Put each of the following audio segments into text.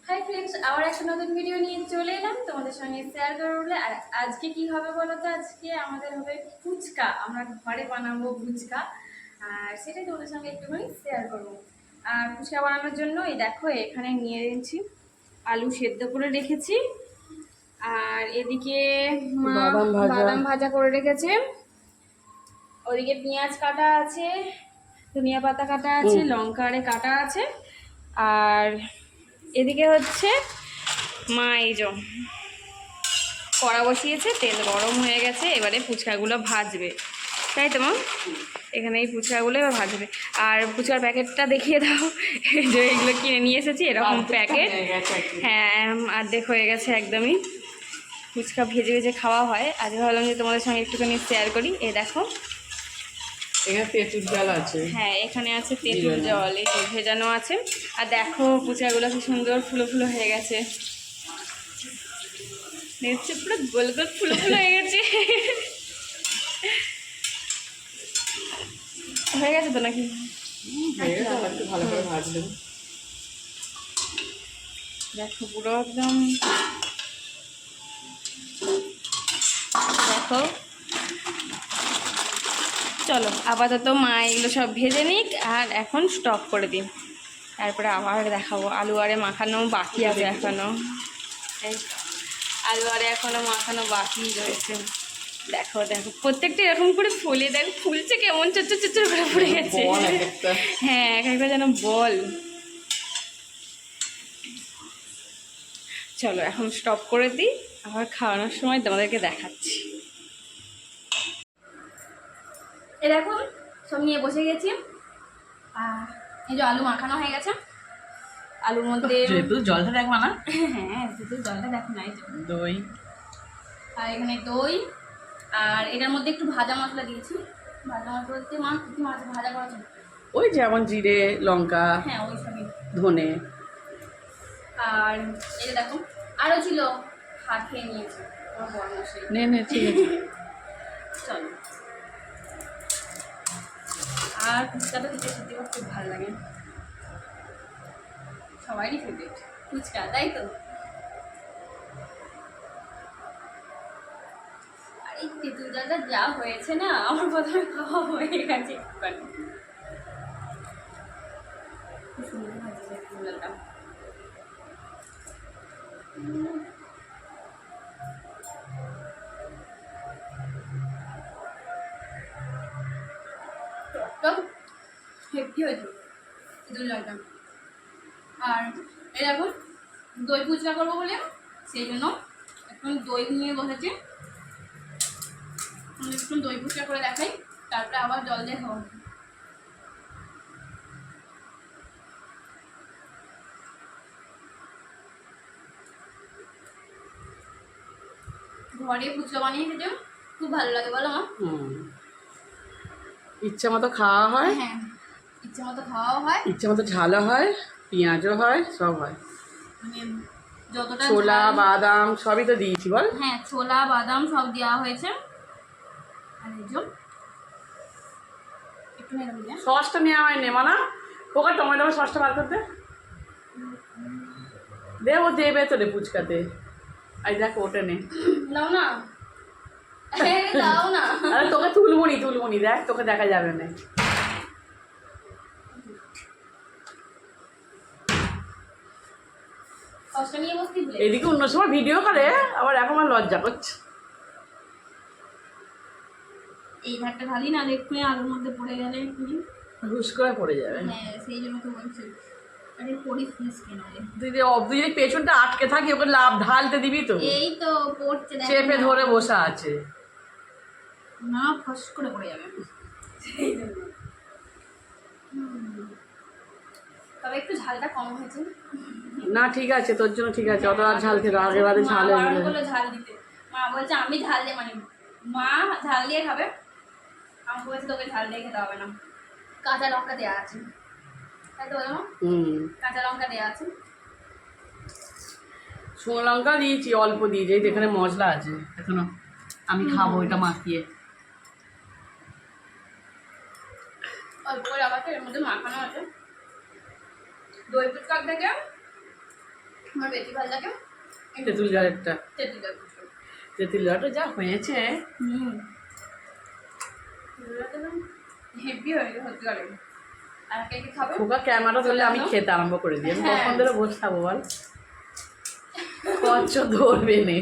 Hi friends, আবার একটা নতুন ভিডিও নিয়ে চলে এলাম তোমাদের সঙ্গে শেয়ার করবো বলে। আর আজকে কি হবে বলো তো? আজকে আমাদের হবে ফুচকা। আমরা ঘরে বানাবো ফুচকা, আর সেটাই তোমাদের সঙ্গে একটুখানি শেয়ার করবো। আর ফুচকা বানানোর জন্য এই দেখো এখানে নিয়ে এনেছি আলু সেদ্ধ করে রেখেছি, আর এদিকে মা বাদাম ভাজা করে রেখেছে, ওদিকে পেঁয়াজ কাটা আছে, ধনিয়া পাতা কাটা আছে, লঙ্কা আরে কাটা আছে, আর এদিকে হচ্ছে মা এই যে কড়া বসিয়েছে, তেল গরম হয়ে গেছে, এবারে ফুচকাগুলো ভাজবে, তাই তো মা? এখানে এই ফুচকাগুলো এবার ভাজবে। আর ফুচকার প্যাকেটটা দেখিয়ে দাও, এই যে এগুলো কিনে নিয়ে এসেছি এরকম প্যাকেট। হ্যাঁ, অর্ধেক হয়ে গেছে একদমই। ফুচকা ভেজে ভেজে খাওয়া হয়, আজকে ভাবলাম যে তোমাদের সঙ্গে একটুখানি শেয়ার করি। এই দেখো এখানে তেঁতুল জল আছে। হ্যাঁ, এখানে আছে তেঁতুল জল, এই ভেজানো আছে। আর দেখো ফুচকাগুলো কি সুন্দর ফুলো ফুলো হয়ে গেছে, দেখছি পুরো গোল গোল ফুলো ফুলো হয়ে গেছে। হয়ে গেছে তো নাকি? একটু ভালো করে ভাজলেন। দেখো পুরো একদম, দেখো চলো আপাতত মা এগুলো সব ভেজে নিক, আর এখন স্টপ করে দিই, তারপরে আবার দেখাবো। আলু আরে মাখানো বাকি আছে এখনো, এই আলু আরে এখনো মাখানো বাকি রয়েছে। দেখো দেখো প্রত্যেকটা এরকম করে ফুলে দেখ, ফুলছে কেমন চচ্চর চচ্চর করে পড়ে গেছে। হ্যাঁ, এক একটা যেন বল। চলো এখন স্টপ করে দিই, আবার খাওয়ানোর সময় তোমাদেরকে দেখাচ্ছি। এ দেখো সব নিয়ে বসে গেছি, আর এই যে আলু মাখানো হয়ে গেছে, আলুর মধ্যে জলটা দেখবা না? হ্যাঁ জলটা দেখো না, এই যে দই, আর এখানে দই, আর এটার মধ্যে একটু ভাজা মশলা দিয়েছি। ভাজা মশলা বলতে মা কি মাছ ভাজা করা ছিল? ওই যেমন জিরে লঙ্কা, হ্যাঁ ওই সবই। ধনে। আর এটা দেখো আরও ছিল, হাত খেয়ে নিয়েছি আমার বড় মশাই। নে ঠিক আছে। চলো, আর ফুচকাটা খেতে সত্যি খুব ভালো লাগে, সবারই ফেভারিট ফুচকা, তাই তো? আর এই তেঁতুল জলটা যা হয়েছে না, আমার প্রথমে খাওয়া হয়ে গেছে একটুখানি। খুব সুন্দর ভাজছে তেঁতুল জলটা। হেভি হয়েছে তেঁতুল জলটা। আর এই দেখো দই ফুচকা করবো বলে সেই জন্য এখন দই নিয়ে বসেছি, একটু দই ফুচকা করে দেখাই, তারপরে আবার জল দিয়ে খাবো। ঘরে ফুচকা বানিয়ে খেতে খুব ভালো লাগে, বলো মা? ইচ্ছা মতো খাওয়া হয়। হ্যাঁ, ইচ্ছে মতো খাওয়াও হয়, ইচ্ছা মতো ঝালও হয়, পেঁয়াজও হয়, সব হয়। মানে যতটা ছোলা বাদাম সবই তো দিয়েছি বল। হ্যাঁ, ছোলা বাদাম সব দেওয়া হয়েছে। আর এই যে একটু নেড়ে দিলে সসটা নেওয়া হয়নি মানা, ওকে টমেটো সসটা বার করতে দে, ও দেবে তো রে ফুচকাতে। আই দেখ ওটা নে, দাও না, দাও না। আরে তোকে তুলবনি দেখ, তোকে দেখা যাবে না। এদিকে অন্য সময় ভিডিও করে, আবার এখন আমার লজ্জা করছে। এই ধারটা ঢালি না, একটু আলুর মধ্যে পড়ে গেলে হুস করে পড়ে যাবে। হ্যাঁ, সেই জন্য তো বলছি, আরে পড়িস কেন রে? তুই যদি পেছনটা আটকে থাকি, ওকে লাভ ঢালতে দিবি তো? এই তো পড়ছে, চেপে ধরে বসা আছে না, ফস করে পড়ে যাবে। তবে একটু ঝালটা কম হয়েছে। না ঠিক আছে, তোর জন্য ঠিক আছে, অত আর ঝাল খেতে আগে বাদে ঝাল ঝাল দিতে মা বলছে আমি ঝাল দিয়ে, মানে মা ঝাল দিয়ে খাবে, আমি বলছি তোকে ঝাল দিয়ে খেতে হবে না, কাঁচা লঙ্কা দেওয়া আছে, তাই তো বলো? কাঁচা লঙ্কা দেওয়া আছে, শুকনো লঙ্কা দিয়েছি অল্প দিয়েছি, যেখানে মশলা আছে এখনো আমি খাবো এটা মাখিয়ে। অল্প করে আবার এর মধ্যে মাখানো আছে দই ফুচকা থেকে আমার বেশি ভালো লাগে তেঁতুল জলেরটা। তেঁতুল জল ফুচকা। তেঁতুল জলটা যা হয়েছে, হেভি হয়ে গেছে সত্যি করে। আর কে কে খাবে? খোকা ক্যামেরা ধরলে আমি খেতে আরম্ভ করে দিই। আমি হ্যাঁ। কখন ধরে বসে থাকবো বল? কচ্ছ ধরবে নে।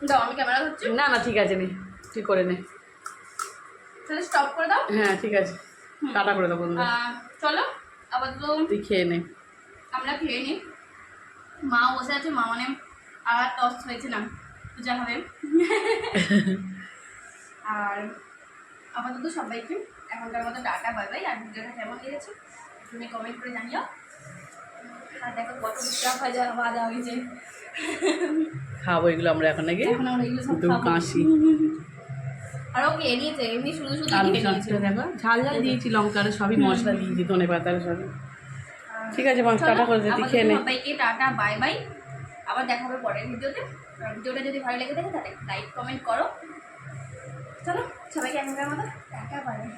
দাও আমি ক্যামেরা ধরছি। না না ঠিক আছে নে, তুই করে নে। তাহলে স্টপ করে দাও। হ্যাঁ ঠিক আছে, টাটা করে দাও বন্ধু। চলো আপাতত তুই খেয়ে নে। আমরা খেয়ে নিই। মা বসে আছে, মা মানে আবার টস হয়েছে না, পূজা হবে। আর আপাতত সবাইকে এখনকার মতো টাটা বাই বাই। আর ভিডিওটা কেমন লেগেছে তুমি কমেন্ট করে জানিও। আর দেখো কত ফুচকা ভাজা ভাজা হয়েছে। খাবো এগুলো আমরা এখন নাকি? এখন আমরা এগুলো সব দু খাবো। কাশি। আরও খেয়ে নিয়েছে, এমনি শুধু শুধু আলু খেয়ে নিয়েছে। চচ্চড়ি দেখো, ঝাল ঝাল দিয়েছি, লঙ্কার সবই মশলা দিয়েছি, ধনে পাতার সবই। ঠিক আছে মা, টাটা করে দে, তুই আপাতত খেয়ে নে। সবাইকে টাটা বাই বাই। আবার দেখা হবে পরের ভিডিওতে। আর ভিডিওটা যদি ভালো লেগে থাকে তাহলে লাইক কমেন্ট করো। চলো সবাইকে এখনকার মতো টাটা বাই বাই।